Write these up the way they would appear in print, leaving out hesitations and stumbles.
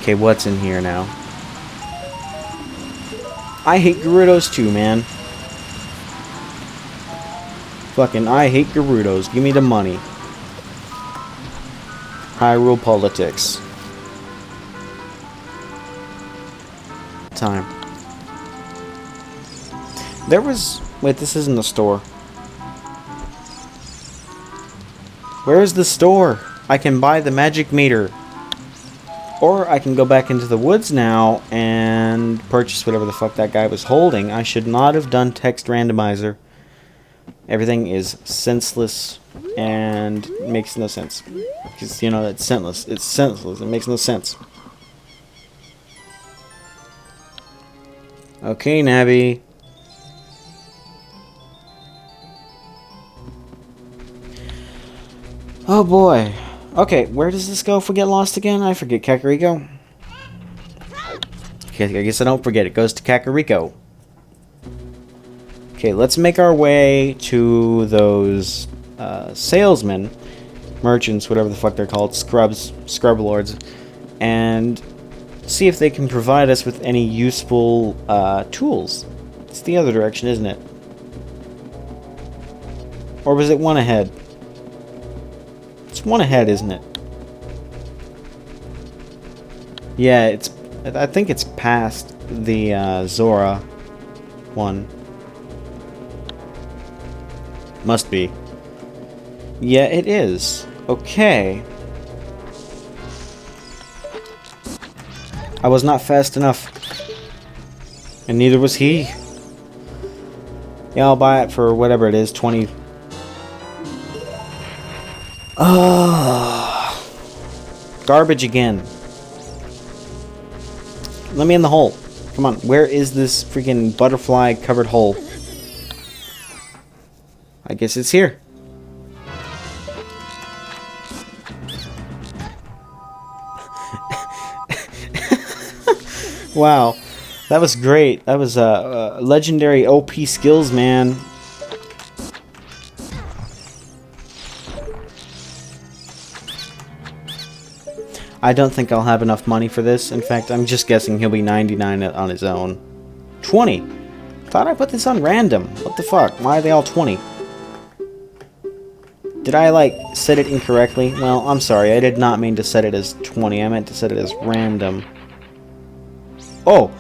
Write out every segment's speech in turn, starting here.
Okay, what's in here now? I hate Gerudos too, man. Fucking, I hate Gerudos. Give me the money. Hyrule politics. Time. There was... Wait, this isn't the store. Where is the store? I can buy the magic meter. Or I can go back into the woods now and purchase whatever the fuck that guy was holding. I should not have done text randomizer. Everything is senseless and makes no sense. Because, you know, it's senseless. It's senseless. It makes no sense. Okay, Navi. Oh boy. Okay, where does this go if we get lost again? I forget. Kakariko? Okay, I guess I don't forget. It goes to Kakariko. Okay, let's make our way to those salesmen, merchants, whatever the fuck they're called, scrub lords, and see if they can provide us with any useful tools. It's the other direction, isn't it? Or was it one ahead? It's one ahead, isn't it? Yeah, it's. I think it's past the Zora one. Must be. Yeah, it is. Okay. I was not fast enough. And neither was he. Yeah, I'll buy it for whatever it is, 20. Garbage again. Let me in the hole. Come on, where is this freaking butterfly covered hole? I guess it's here. Wow, that was great. That was legendary OP skills, man. I don't think I'll have enough money for this. In fact, I'm just guessing he'll be 99 on his own. 20. Thought I put this on random. What the fuck? Why are they all 20? Did I, like, set it incorrectly? Well, I'm sorry. I did not mean to set it as 20. I meant to set it as random. Oh!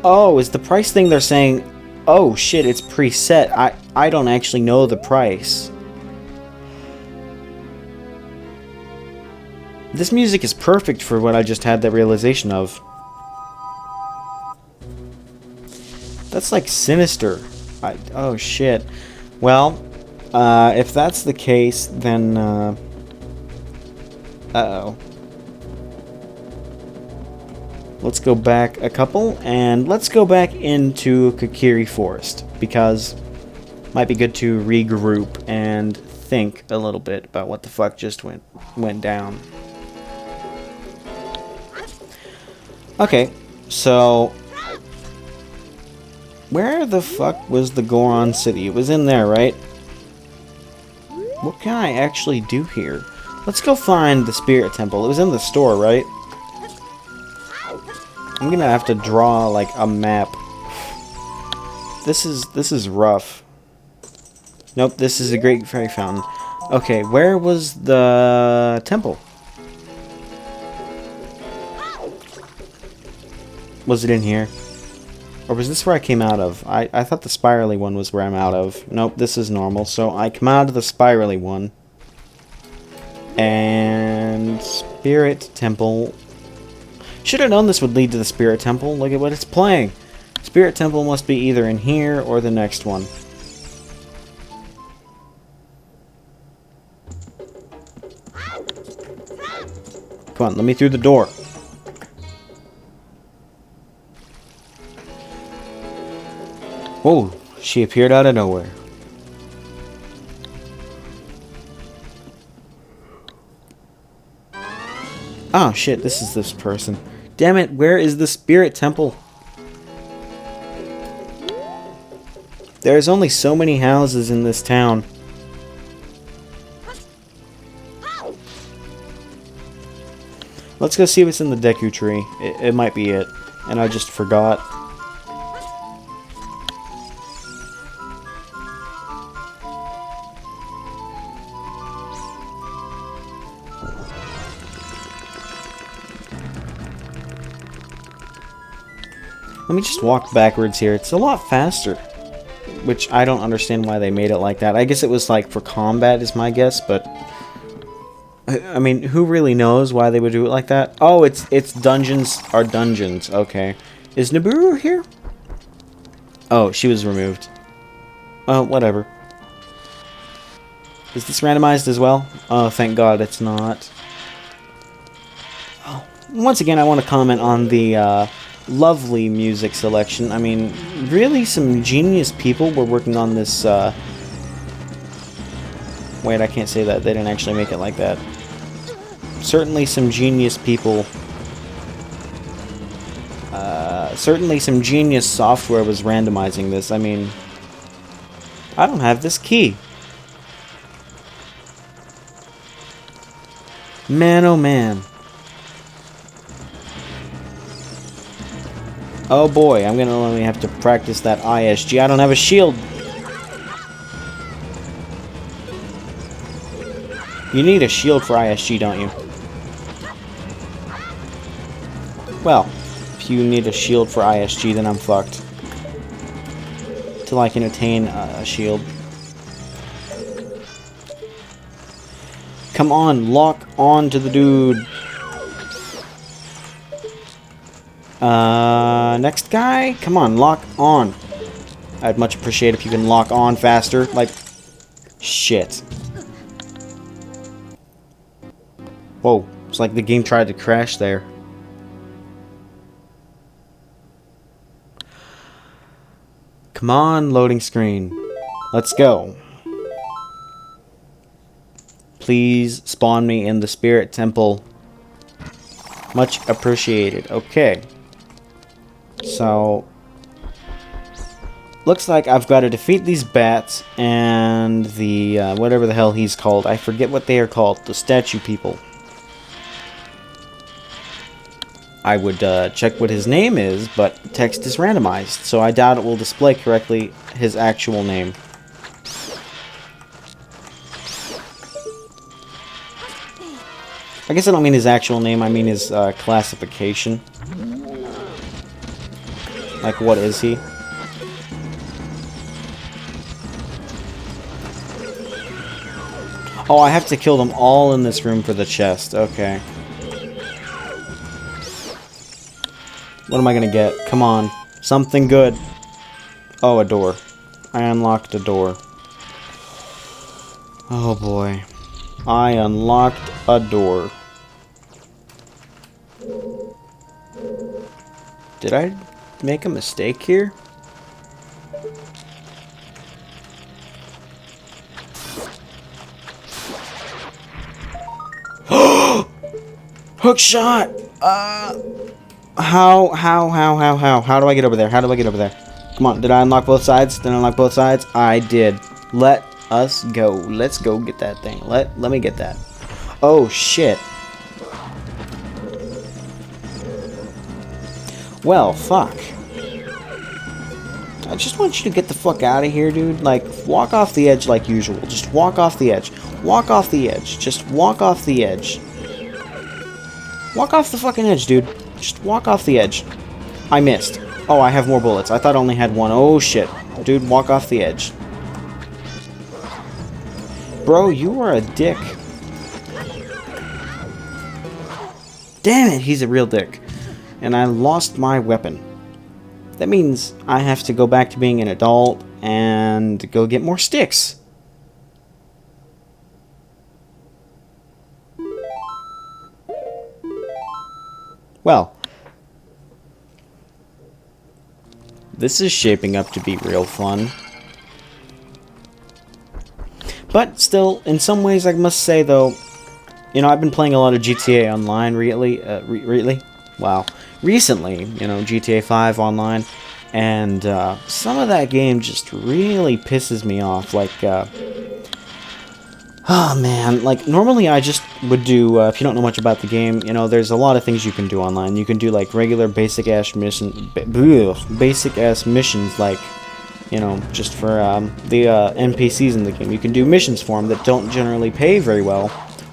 Oh, is the price thing they're saying... Oh, shit, it's preset. I don't actually know the price. This music is perfect for what I just had that realization of. That's like sinister. Oh, shit. Well... if that's the case, then, uh-oh. Let's go back a couple, and let's go back into Kokiri Forest, because it might be good to regroup and think a little bit about what the fuck just went down. Okay, so... where the fuck was the Goron City? It was in there, right? What can I actually do here? Let's go find the Spirit Temple. It was in the store, right? I'm gonna have to draw, like, a map. This is rough. Nope, this is a Great Fairy Fountain. Okay, where was the temple? Was it in here? Or was this where I came out of? I thought the spirally one was where I'm out of. Nope, this is normal. So I come out of the spirally one. And... Spirit Temple. Should have known this would lead to the Spirit Temple. Look at what it's playing. Spirit Temple must be either in here or the next one. Come on, let me through the door. Whoa, she appeared out of nowhere. Oh shit, this is this person. Damn it, where is the Spirit Temple? There's only so many houses in this town. Let's go see what's in the Deku tree. It might be it. And I just forgot. Let me just walk backwards here. It's a lot faster. Which I don't understand why they made it like that. I guess it was like for combat is my guess, but I mean, who really knows why they would do it like that? Oh, it's dungeons are dungeons. Okay. Is Nibiru here? Oh, she was removed. Oh, whatever. Is this randomized as well? Oh, thank God it's not. Oh, once again, I want to comment on the lovely music selection. I mean, really some genius people were working on this. Wait, I can't say that. They didn't actually make it like that. Certainly some genius people. Certainly some genius software was randomizing this. I mean, I don't have this key. Man, oh man. Oh boy, I'm gonna only have to practice that ISG. I don't have a shield. You need a shield for ISG, don't you? Well, if you need a shield for ISG, then I'm fucked. Till I can attain a shield. Come on, lock on to the dude. Next guy? Come on, lock on. I'd much appreciate if you can lock on faster. Like, shit. Whoa, it's like the game tried to crash there. Come on, loading screen. Let's go. Please spawn me in the spirit temple. Much appreciated. Okay. So, looks like I've got to defeat these bats and the, whatever the hell he's called. I forget what they are called. The statue people. I would check what his name is, but text is randomized, so I doubt it will display correctly his actual name. I guess I don't mean his actual name, I mean his classification. Like, what is he? Oh, I have to kill them all in this room for the chest. Okay. What am I gonna get? Come on. Something good. Oh, a door. I unlocked a door. Oh boy. I unlocked a door. Did I make a mistake here? Hook shot! How do I get over there? How do I get over there? Come on, did I unlock both sides? Did I unlock both sides? I did. Let us go. Let's go get that thing. Let me get that. Oh, shit. Well, fuck. I just want you to get the fuck out of here, dude. Like, walk off the edge like usual. Just walk off the edge. Walk off the edge. Just walk off the edge. Walk off the fucking edge, dude. Just walk off the edge. I missed. Oh, I have more bullets. I thought I only had one. Oh, shit. Dude, walk off the edge. Bro, you are a dick. Damn it, he's a real dick. And I lost my weapon. That means I have to go back to being an adult and go get more sticks. Well, this is shaping up to be real fun. But still, in some ways, I must say, though, you know, I've been playing a lot of GTA Online recently, you know, GTA 5 Online, and some of that game just really pisses me off. Like, Oh man, like normally I just would do, if you don't know much about the game, you know, there's a lot of things you can do online. You can do like regular basic ass missions, like, you know, just for the NPCs in the game. You can do missions for them that don't generally pay very well,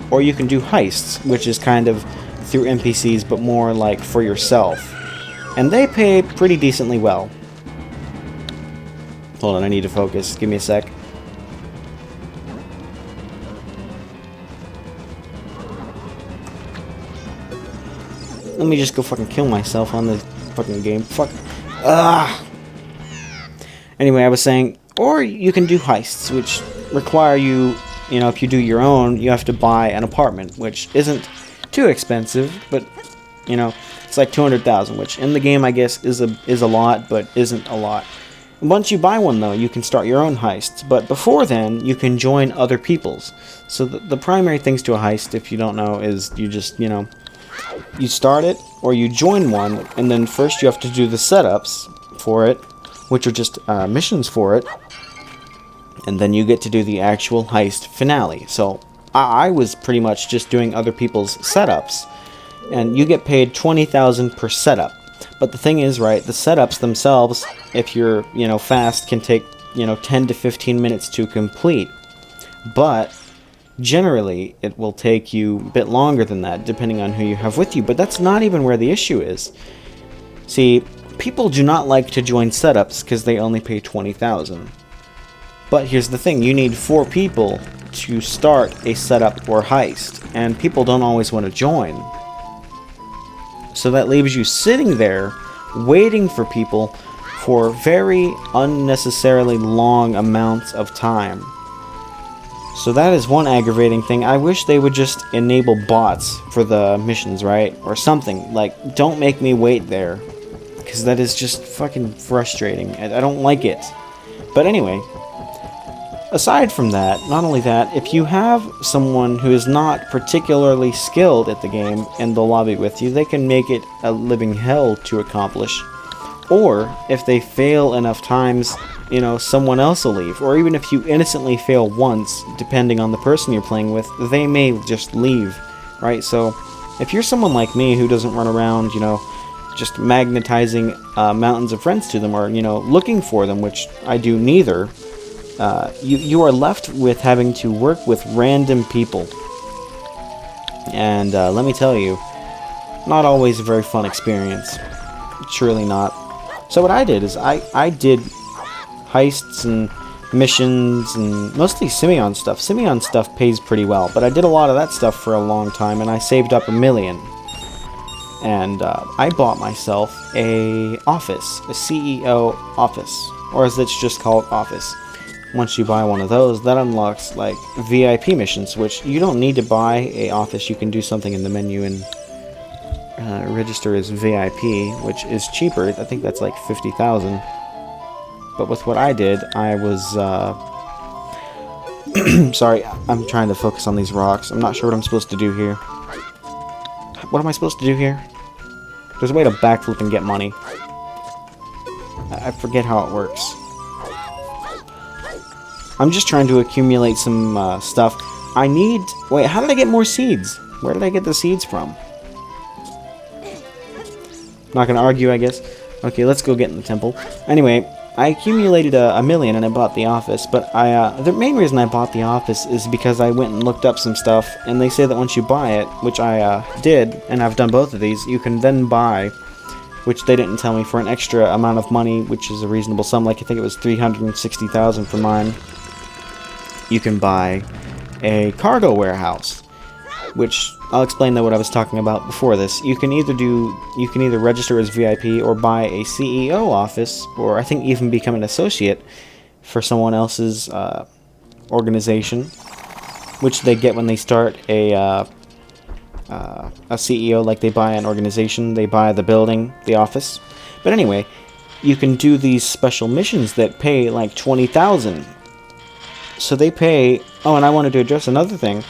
or you can do heists, which is kind of through NPCs but more like for yourself. And they pay pretty decently well. Hold on, I need to focus. Give me a sec. Let me just go fucking kill myself on this fucking game. Fuck. Anyway, I was saying, or you can do heists, which require you, you know, if you do your own, you have to buy an apartment, which isn't too expensive, but, you know, it's like 200,000, which in the game, I guess, is a lot, but isn't a lot. Once you buy one, though, you can start your own heists, but before then, you can join other people's. So the primary things to a heist, if you don't know, is you just, you know, you start it, or you join one, and then first you have to do the setups for it, which are just missions for it, and then you get to do the actual heist finale. So I was pretty much just doing other people's setups, and you get paid 20,000 per setup. But the thing is, right, the setups themselves, if you're, you know, fast, can take, you know, 10 to 15 minutes to complete. But generally, it will take you a bit longer than that, depending on who you have with you. But that's not even where the issue is. See, people do not like to join setups because they only pay 20,000. But here's the thing, you need 4 people to start a setup or heist, and people don't always want to join. So that leaves you sitting there, waiting for people for very unnecessarily long amounts of time. So that is one aggravating thing. I wish they would just enable bots for the missions, right? Or something. Like, don't make me wait there. Because that is just fucking frustrating. I don't like it. But anyway, aside from that, not only that, if you have someone who is not particularly skilled at the game and they'll lobby with you, they can make it a living hell to accomplish. Or, if they fail enough times, you know, someone else will leave. Or even if you innocently fail once, depending on the person you're playing with, they may just leave, right? So, if you're someone like me who doesn't run around, you know, just magnetizing mountains of friends to them, or, you know, looking for them, which I do neither, you are left with having to work with random people. And let me tell you, not always a very fun experience. Truly not. So what I did is I did heists and missions and mostly Simeon stuff. Simeon stuff pays pretty well, but I did a lot of that stuff for a long time, and I saved up $1 million. And I bought myself a office, a CEO office, or as it's just called, office. Once you buy one of those, that unlocks like VIP missions, which you don't need to buy a office. You can do something in the menu and register as VIP, which is cheaper. I think that's like 50,000. But with what I did, I was sorry, I'm trying to focus on these rocks. I'm not sure what I'm supposed to do here. What am I supposed to do here? There's a way to backflip and get money. I forget how it works. I'm just trying to accumulate some stuff. I need... Wait, how did I get more seeds? Where did I get the seeds from? Not gonna argue, I guess. Okay, let's go get in the temple. Anyway, I accumulated $1 million and I bought the office, but the main reason I bought the office is because I went and looked up some stuff, and they say that once you buy it, which I did, and I've done both of these, you can then buy, which they didn't tell me, for an extra amount of money, which is a reasonable sum, like I think it was 360,000 for mine. You can buy a cargo warehouse, which I'll explain what I was talking about before this. You can either register as VIP or buy a CEO office, or I think even become an associate for someone else's organization, which they get when they start a CEO. Like, they buy an organization, they buy the building, the office. But anyway, you can do these special missions that pay like 20,000. So they pay... Oh, and I wanted to address another thing.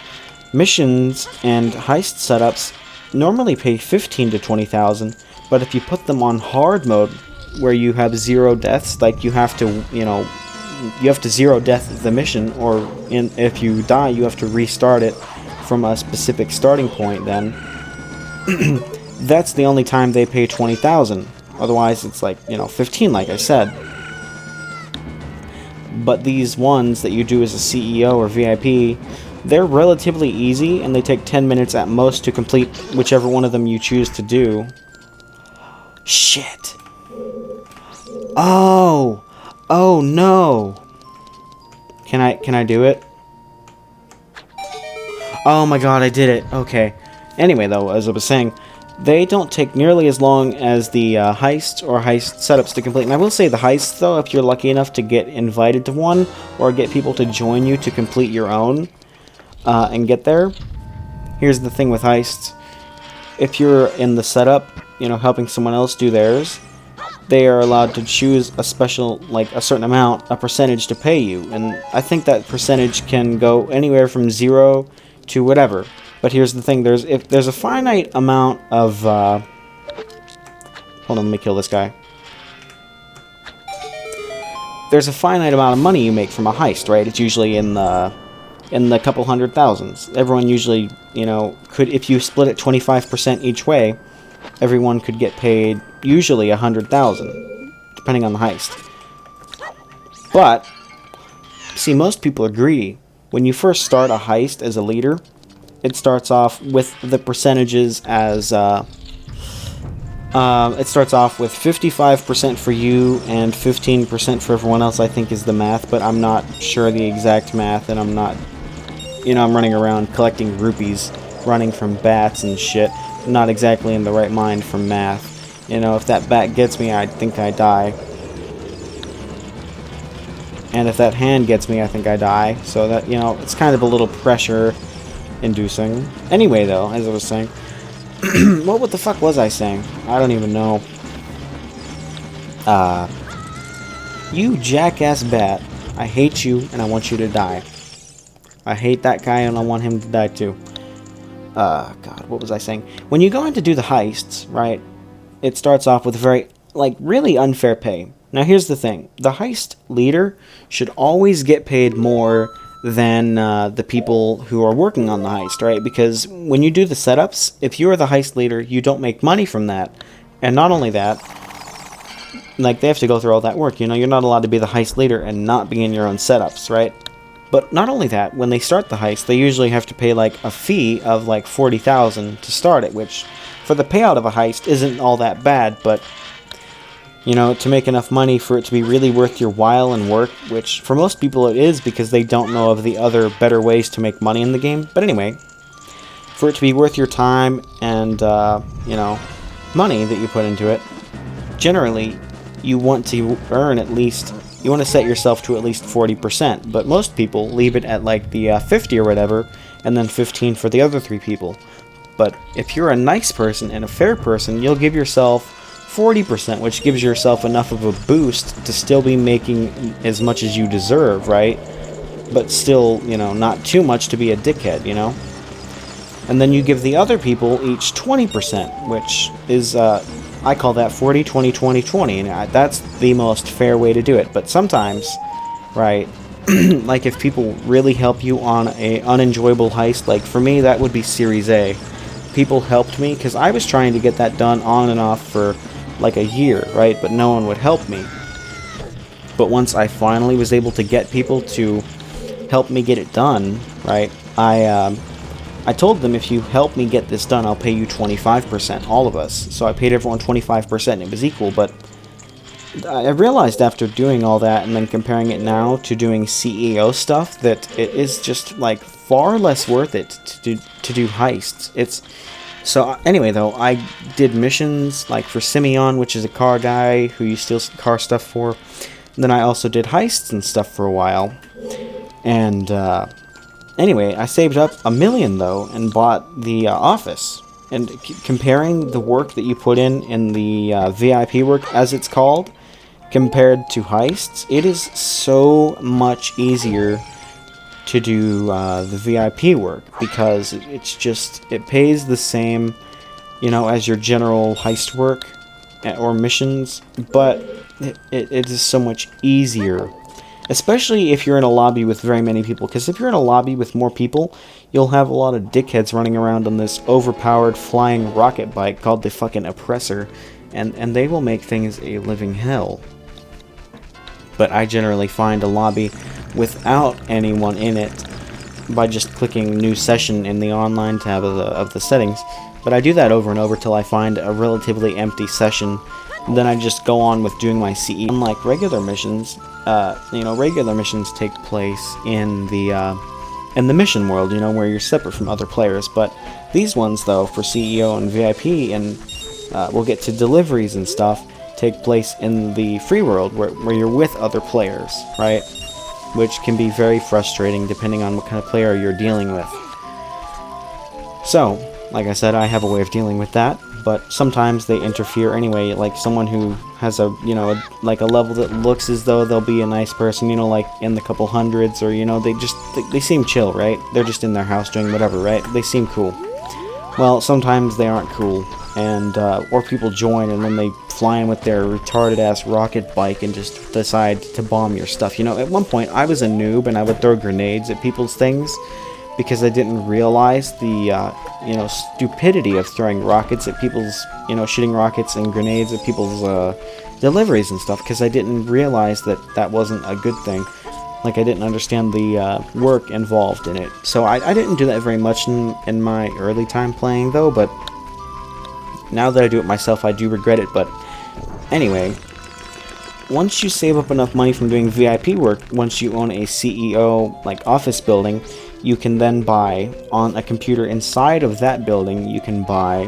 Missions and heist setups normally pay 15 to 20,000, but if you put them on hard mode, where you have 0 deaths, like you have to, you know, you have to zero death the mission, or if you die, you have to restart it from a specific starting point. Then that's the only time they pay 20,000. Otherwise, it's like 15, like I said. But these ones that you do as a CEO or VIP, they're relatively easy, and they take 10 minutes at most to complete whichever one of them you choose to do. Shit. Oh. Oh no. Can I do it? Oh my god, I did it. Okay. Anyway, though, as I was saying, they don't take nearly as long as the heist or heist setups to complete. And I will say the heists, though, if you're lucky enough to get invited to one or get people to join you to complete your own and get there. Here's the thing with heists. If you're in the setup, helping someone else do theirs, they are allowed to choose a special, like a certain amount, a percentage to pay you. And I think that percentage can go anywhere from 0 to whatever. But here's the thing, if there's a finite amount of, hold on, let me kill this guy. There's a finite amount of money you make from a heist, right? It's usually in the couple hundred thousands. Everyone usually, could, if you split it 25% each way, everyone could get paid usually 100,000, depending on the heist. But, see, most people are greedy. When you first start a heist as a leader, it starts off with the percentages as, it starts off with 55% for you and 15% for everyone else, I think is the math, but I'm not sure the exact math, and I'm not, I'm running around collecting rupees, running from bats and shit. I'm not exactly in the right mind for math. If that bat gets me, I think I die. And if that hand gets me, I think I die. So that, it's kind of a little pressure inducing. Anyway, though, as I was saying, what the fuck was I saying? I don't even know. You jackass bat. I hate you, and I want you to die. I hate that guy, and I want him to die too. God, what was I saying? When you go in to do the heists, right, it starts off with very, really unfair pay. Now, here's the thing. The heist leader should always get paid more than the people who are working on the heist, right? Because when you do the setups, if you're the heist leader, you don't make money from that. And not only that, they have to go through all that work. You're not allowed to be the heist leader and not be in your own setups, right? But not only that, when they start the heist, they usually have to pay, a fee of, 40,000 to start it, which, for the payout of a heist, isn't all that bad, but to make enough money for it to be really worth your while and work, which for most people it is because they don't know of the other better ways to make money in the game. But anyway, for it to be worth your time and, money that you put into it, generally you want to earn you want to set yourself to at least 40%, but most people leave it at the 50 or whatever, and then 15 for the other 3 people. But if you're a nice person and a fair person, you'll give yourself 40%, which gives yourself enough of a boost to still be making as much as you deserve, right? But still, not too much to be a dickhead, And then you give the other people each 20%, which is, I call that 40, 20, 20, 20, and that's the most fair way to do it. But sometimes, right, if people really help you on a unenjoyable heist, for me, that would be Series A. People helped me, because I was trying to get that done on and off for a year, right? But no one would help me. But once I finally was able to get people to help me get it done, right, I told them, if you help me get this done, I'll pay you 25%, all of us. So I paid everyone 25%, it was equal, but I realized after doing all that and then comparing it now to doing CEO stuff that it is just, far less worth it to do heists. So anyway, though, I did missions, for Simeon, which is a car guy who you steal car stuff for. And then I also did heists and stuff for a while. And, anyway, I saved up $1 million, though, and bought the office. And comparing the work that you put in the VIP work, as it's called, compared to heists, it is so much easier to do the VIP work, because it pays the same, as your general heist work or missions, but it is so much easier. Especially if you're in a lobby with very many people, because if you're in a lobby with more people, you'll have a lot of dickheads running around on this overpowered flying rocket bike called the fucking Oppressor, and they will make things a living hell. But I generally find a lobby without anyone in it by just clicking new session in the online tab of the settings. But I do that over and over till I find a relatively empty session. Then I just go on with doing my CE. Unlike regular missions, regular missions take place in the mission world, where you're separate from other players. But these ones, though, for CEO and VIP, and we'll get to deliveries and stuff, take place in the free world, where you're with other players, right? Which can be very frustrating depending on what kind of player you're dealing with. So, like I said, I have a way of dealing with that, but sometimes they interfere anyway, like someone who has a level that looks as though they'll be a nice person, like in the couple hundreds, or, they seem chill, right? They're just in their house doing whatever, right? They seem cool. Well, sometimes they aren't cool, and, or people join and then they fly in with their retarded-ass rocket bike and just decide to bomb your stuff. At one point, I was a noob and I would throw grenades at people's things, because I didn't realize the, stupidity of throwing rockets at people's, shooting rockets and grenades at people's, deliveries and stuff, because I didn't realize that that wasn't a good thing. Like, I didn't understand the, work involved in it. So I didn't do that very much in my early time playing, though, but now that I do it myself, I do regret it. But anyway, once you save up enough money from doing VIP work, once you own a CEO, office building, you can then buy, on a computer inside of that building, you can buy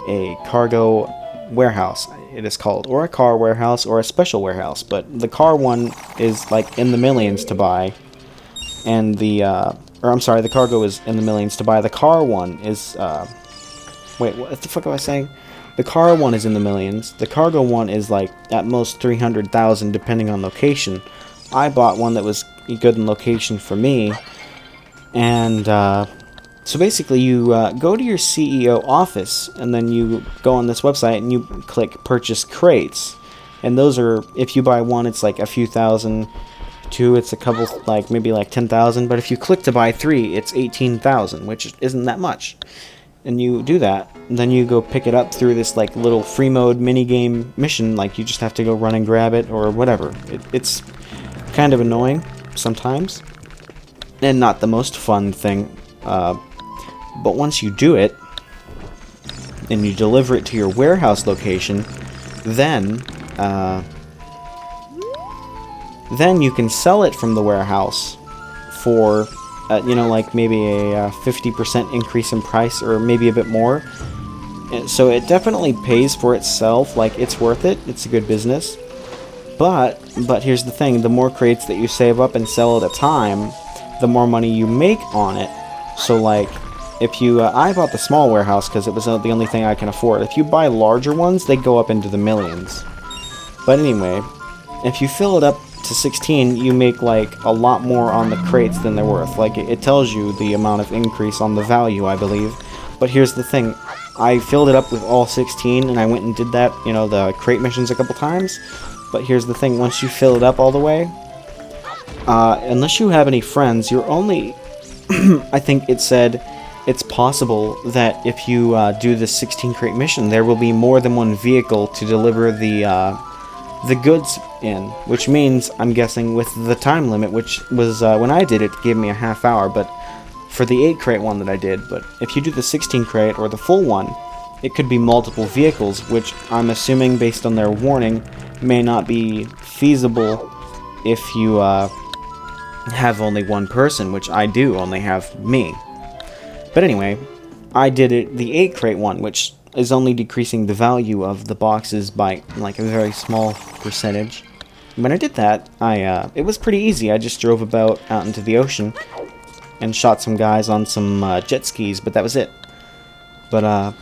a cargo warehouse, it is called, or a car warehouse, or a special warehouse. But the car one is, in the millions to buy, and the cargo is in the millions to buy. The car one is, wait, what the fuck am I saying? The car one is in the millions. The cargo one is, at most 300,000, depending on location. I bought one that was good in location for me. And, so basically you go to your CEO office, and then you go on this website and you click purchase crates. And those are, if you buy one, it's a few thousand. Two, it's a couple, maybe 10,000. But if you click to buy three, it's 18,000, which isn't that much. And you do that, and then you go pick it up through this little free mode minigame mission. You just have to go run and grab it or whatever. It's kind of annoying sometimes, and not the most fun thing, but once you do it and you deliver it to your warehouse location, then you can sell it from the warehouse for maybe a 50% increase in price, or maybe a bit more. So it definitely pays for itself. It's worth it. It's a good business. But here's the thing: the more crates that you save up and sell at a time, the more money you make on it. So if you, I bought the small warehouse because it was the only thing I can afford. If you buy larger ones, they go up into the millions. But anyway, if you fill it up to 16, you make a lot more on the crates than they're worth. It tells you the amount of increase on the value, I believe. But here's the thing: I filled it up with all 16, and I went and did that, the crate missions a couple times. But here's the thing: once you fill it up all the way, unless you have any friends, you're only I think it said it's possible that if you do the 16 crate mission, there will be more than one vehicle to deliver the goods in, which means, I'm guessing, with the time limit, which was, when I did it, it gave me a half hour, but for the 8 crate one that I did. But if you do the 16 crate, or the full one, it could be multiple vehicles, which I'm assuming, based on their warning, may not be feasible if you have only one person, which I do only have me. But anyway, I did it the 8 crate one, which is only decreasing the value of the boxes by a very small percentage. When I did that, it was pretty easy. I just drove about out into the ocean and shot some guys on some jet skis, but that was it. But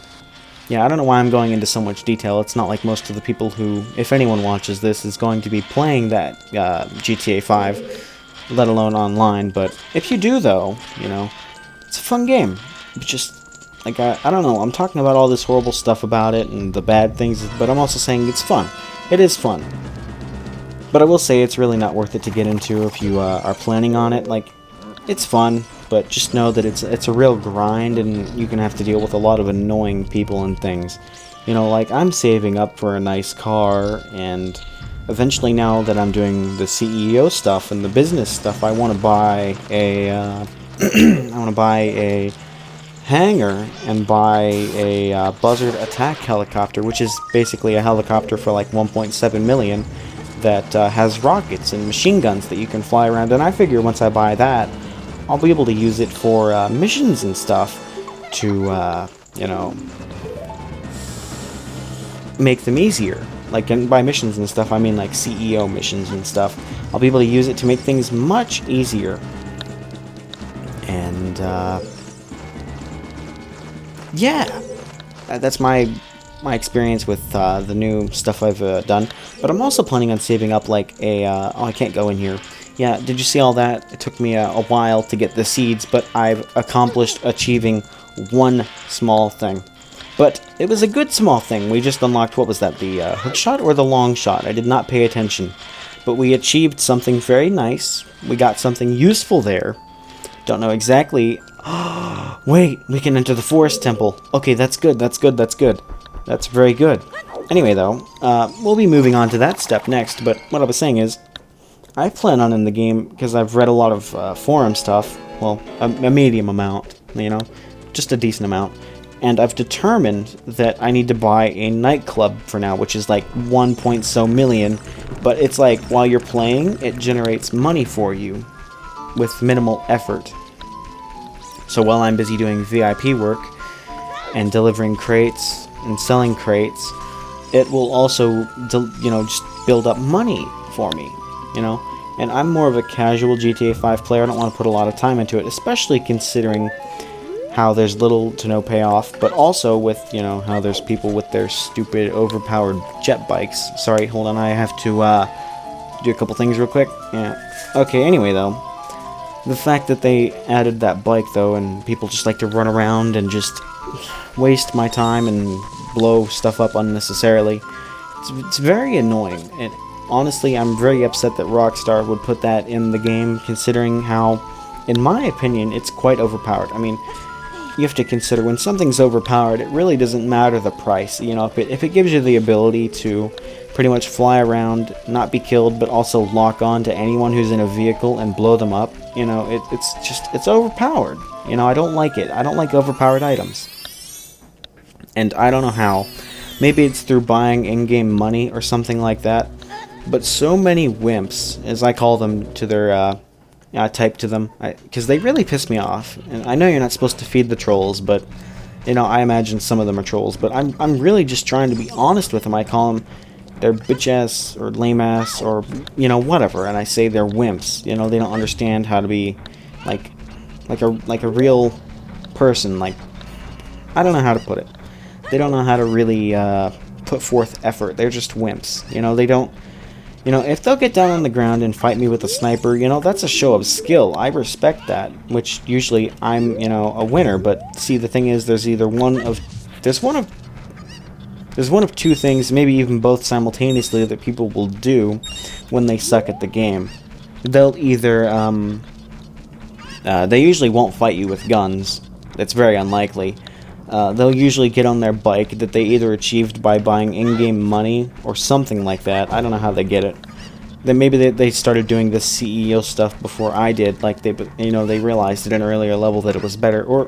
yeah, I don't know why I'm going into so much detail. It's not like most of the people who, if anyone watches this, is going to be playing that GTA 5, let alone online. But if you do, though, it's a fun game. It's just, I don't know, I'm talking about all this horrible stuff about it and the bad things, but I'm also saying it's fun. It is fun. But I will say it's really not worth it to get into if you are planning on it. Like, it's fun, but just know that it's a real grind, and you can have to deal with a lot of annoying people and things. You know, like, I'm saving up for a nice car, and eventually, now that I'm doing the CEO stuff and the business stuff, I want to buy a I want to buy a hangar and buy a Buzzard attack helicopter, which is basically a helicopter for like 1.7 million that has rockets and machine guns that you can fly around. And I figure once I buy that, I'll be able to use it for missions and stuff to, you know, make them easier. Like, and by missions and stuff, I mean like CEO missions and stuff. I'll be able to use it to make things much easier. And, yeah, that's my experience with the new stuff I've done. But I'm also planning on saving up like a, oh, I can't go in here. Yeah, did you see all that? It took me a while to get the seeds, but I've accomplished achieving one small thing. But it was a good small thing. We just unlocked, what was that, the hook shot or the long shot? I did not pay attention. But we achieved something very nice. We got something useful there. Don't know exactly. Wait, we can enter the forest temple. Okay, that's good, that's good, that's good. That's very good. Anyway, though, we'll be moving on to that step next. But what I was saying is, I plan on in the game, because I've read a lot of forum stuff. Well, a medium amount, you know, just a decent amount. And I've determined that I need to buy a nightclub for now, which is like 1.so million. But it's like, while you're playing, it generates money for you with minimal effort. So while I'm busy doing VIP work and delivering crates and selling crates, it will also, you know, just build up money for me, you know. And I'm more of a casual GTA 5 player. I don't want to put a lot of time into it, especially considering how there's little to no payoff, but also with, you know, how there's people with their stupid, overpowered jet bikes. Sorry, hold on, I have to do a couple things real quick. Yeah. Okay, anyway, though, the fact that they added that bike, though, and people just like to run around and just waste my time and blow stuff up unnecessarily, it's very annoying. And honestly, I'm very upset that Rockstar would put that in the game, considering how, in my opinion, it's quite overpowered. I mean, you have to consider, when something's overpowered, it really doesn't matter the price. You know, if it gives you the ability to pretty much fly around, not be killed, but also lock on to anyone who's in a vehicle and blow them up, you know, it's overpowered. You know, I don't like it. I don't like overpowered items. And I don't know how. Maybe it's through buying in-game money or something like that. But so many wimps, as I call them to their, I type to them, because they really piss me off. And I know you're not supposed to feed the trolls, but, you know, I imagine some of them are trolls. But I'm really just trying to be honest with them. I call them their bitch-ass or lame-ass or, you know, whatever. And I say they're wimps. You know, they don't understand how to be, like a real person. Like, I don't know how to put it. They don't know how to really put forth effort. They're just wimps. You know, they don't... You know, if they'll get down on the ground and fight me with a sniper, you know, that's a show of skill. I respect that, which usually I'm, you know, a winner. But see, the thing is, there's one of two things, maybe even both simultaneously, that people will do when they suck at the game. They'll either, they usually won't fight you with guns. That's very unlikely. They'll usually get on their bike that they either achieved by buying in-game money or something like that. I don't know how they get it. Then maybe they started doing this CEO stuff before I did. Like they realized at an earlier level that it was better, or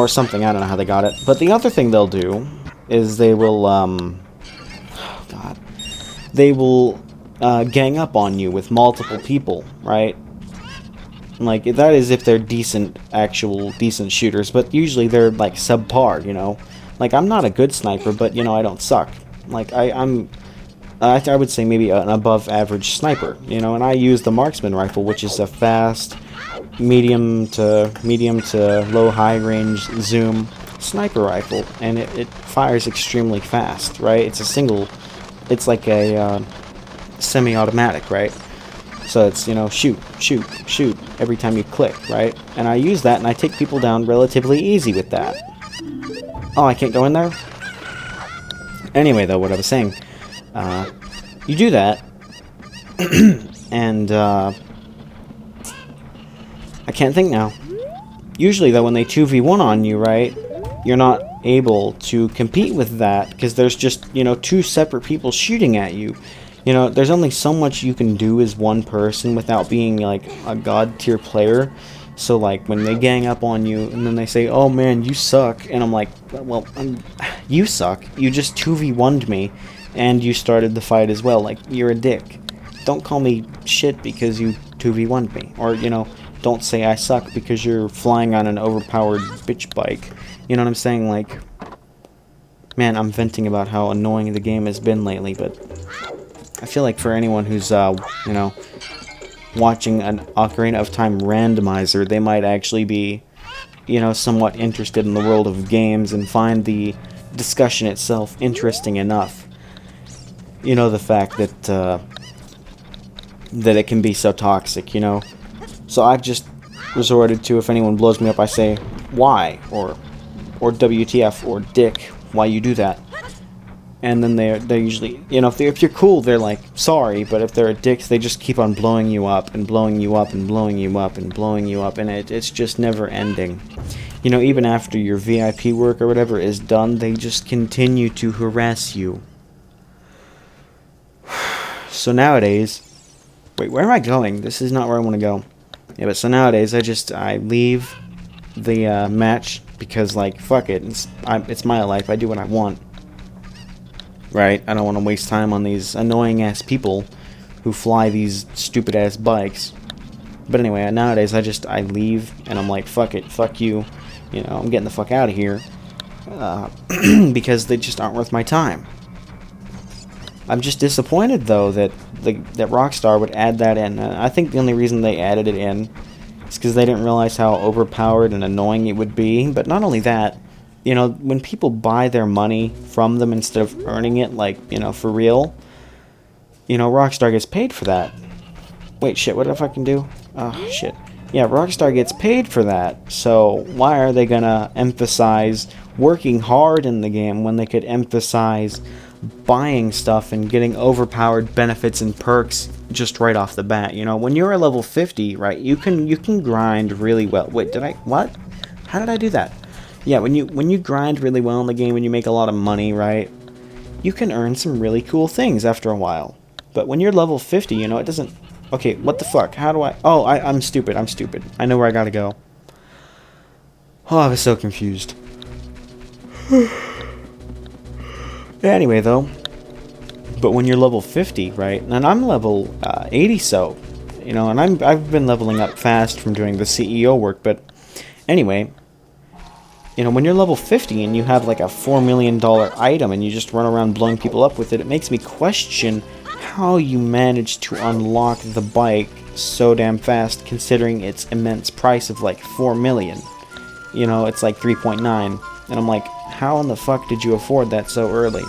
something. I don't know how they got it. But the other thing they'll do is they will they will gang up on you with multiple people, right? Like, that is if they're decent shooters, but usually they're, like, subpar, you know? Like, I'm not a good sniper, but, you know, I don't suck. Like, I would say maybe an above-average sniper, you know? And I use the marksman rifle, which is a fast, medium to low high-range zoom sniper rifle, and it fires extremely fast, right? It's like a semi-automatic, right? So it's, you know, shoot, shoot, shoot every time you click, right? And I use that, and I take people down relatively easy with that. Oh, I can't go in there? Anyway, though, what I was saying, you do that, and I can't think now. Usually, though, when they 2v1 on you, right, you're not able to compete with that because there's just, you know, two separate people shooting at you. You know, there's only so much you can do as one person without being, like, a god-tier player. So, like, when they gang up on you and then they say, oh, man, you suck, and I'm like, well, you suck. You just 2v1'd me, and you started the fight as well. Like, you're a dick. Don't call me shit because you 2v1'd me. Or, you know, don't say I suck because you're flying on an overpowered bitch bike. You know what I'm saying? Like, man, I'm venting about how annoying the game has been lately, but I feel like for anyone who's, you know, watching an Ocarina of Time Randomizer, they might actually be, you know, somewhat interested in the world of games and find the discussion itself interesting enough. You know, the fact that, that it can be so toxic, you know? So I've just resorted to, if anyone blows me up, I say, why? Or WTF, or dick, why you do that? And then they're usually, you know, if you're cool, they're like, sorry, but if they're a dick, they just keep on blowing you up, and blowing you up, and blowing you up, and blowing you up, and it's just never ending. You know, even after your VIP work or whatever is done, they just continue to harass you. So nowadays, wait, where am I going? This is not where I want to go. Yeah, but so nowadays, I leave the match because, like, fuck it, it's my life, I do what I want. Right? I don't want to waste time on these annoying-ass people who fly these stupid-ass bikes. But anyway, nowadays, I leave, and I'm like, fuck it, fuck you, you know, I'm getting the fuck out of here, because they just aren't worth my time. I'm just disappointed, though, that Rockstar would add that in. I think the only reason they added it in is because they didn't realize how overpowered and annoying it would be. But not only that, you know, when people buy their money from them instead of earning it, like, you know, for real, you know, Rockstar gets paid for that. Wait, shit, what if I can do? Oh, shit. Yeah, Rockstar gets paid for that. So why are they gonna emphasize working hard in the game when they could emphasize buying stuff and getting overpowered benefits and perks just right off the bat? You know, when you're a level 50, right, you can grind really well. Wait, what? How did I do that? Yeah, when you grind really well in the game and you make a lot of money, right, you can earn some really cool things after a while. But when you're level 50, you know, it doesn't... Okay, what the fuck? How do I... Oh, I'm stupid. I know where I gotta go. Oh, I was so confused. Anyway, though, but when you're level 50, right, and I'm level 80, so, you know, and I've been leveling up fast from doing the CEO work, but anyway, you know, when you're level 50 and you have like a $4 million item and you just run around blowing people up with it, it makes me question how you managed to unlock the bike so damn fast, considering its immense price of like 4 million. You know, it's like 3.9, and I'm like, how in the fuck did you afford that so early?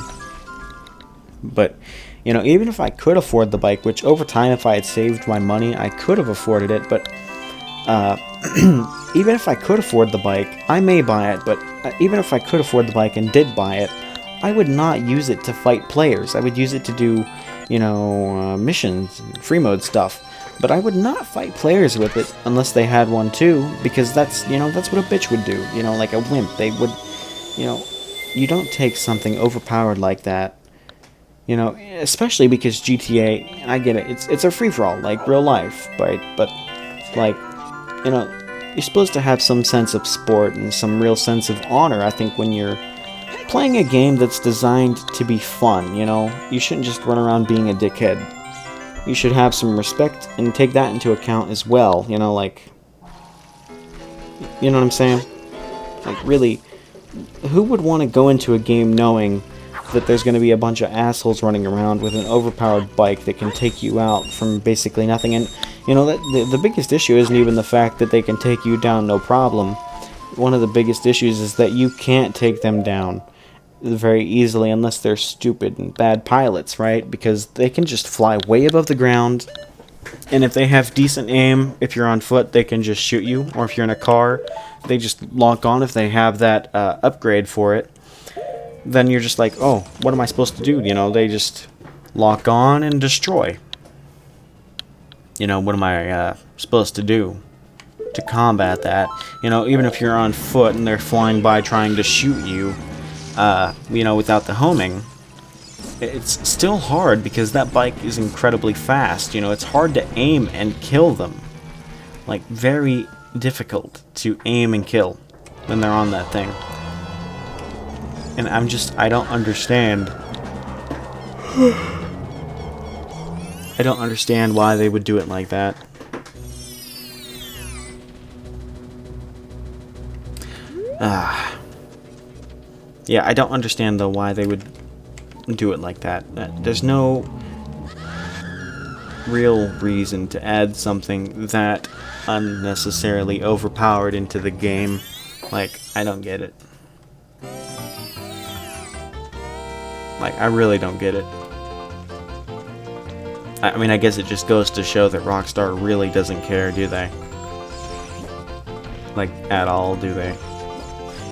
But, you know, even if I could afford the bike, which over time, if I had saved my money, I could have afforded it, but, even if I could afford the bike, I may buy it, but even if I could afford the bike and did buy it, I would not use it to fight players. I would use it to do, you know, missions, free mode stuff. But I would not fight players with it unless they had one too, because that's, you know, that's what a bitch would do. You know, like a wimp. They would, you know, you don't take something overpowered like that. You know, especially because GTA, I get it, it's a free-for-all, like real life, right? But, like, you know, you're supposed to have some sense of sport and some real sense of honor, I think, when you're playing a game that's designed to be fun, you know? You shouldn't just run around being a dickhead. You should have some respect and take that into account as well, you know, like... You know what I'm saying? Like, really, who would want to go into a game knowing that there's going to be a bunch of assholes running around with an overpowered bike that can take you out from basically nothing? And, you know, the biggest issue isn't even the fact that they can take you down no problem. One of the biggest issues is that you can't take them down very easily unless they're stupid and bad pilots, right? Because they can just fly way above the ground, and if they have decent aim, if you're on foot, they can just shoot you, or if you're in a car, they just lock on if they have that upgrade for it. Then you're just like, oh, what am I supposed to do? You know, they just lock on and destroy. You know, what am I supposed to do to combat that? You know, even if you're on foot and they're flying by trying to shoot you, you know, without the homing, it's still hard because that bike is incredibly fast. You know, it's hard to aim and kill them. Like, very difficult to aim and kill when they're on that thing. And I don't understand. I don't understand why they would do it like that. Yeah, I don't understand, though, why they would do it like that. There's no real reason to add something that unnecessarily overpowered into the game. Like, I don't get it. Like, I really don't get it. I mean, I guess it just goes to show that Rockstar really doesn't care, do they? Like, at all, do they?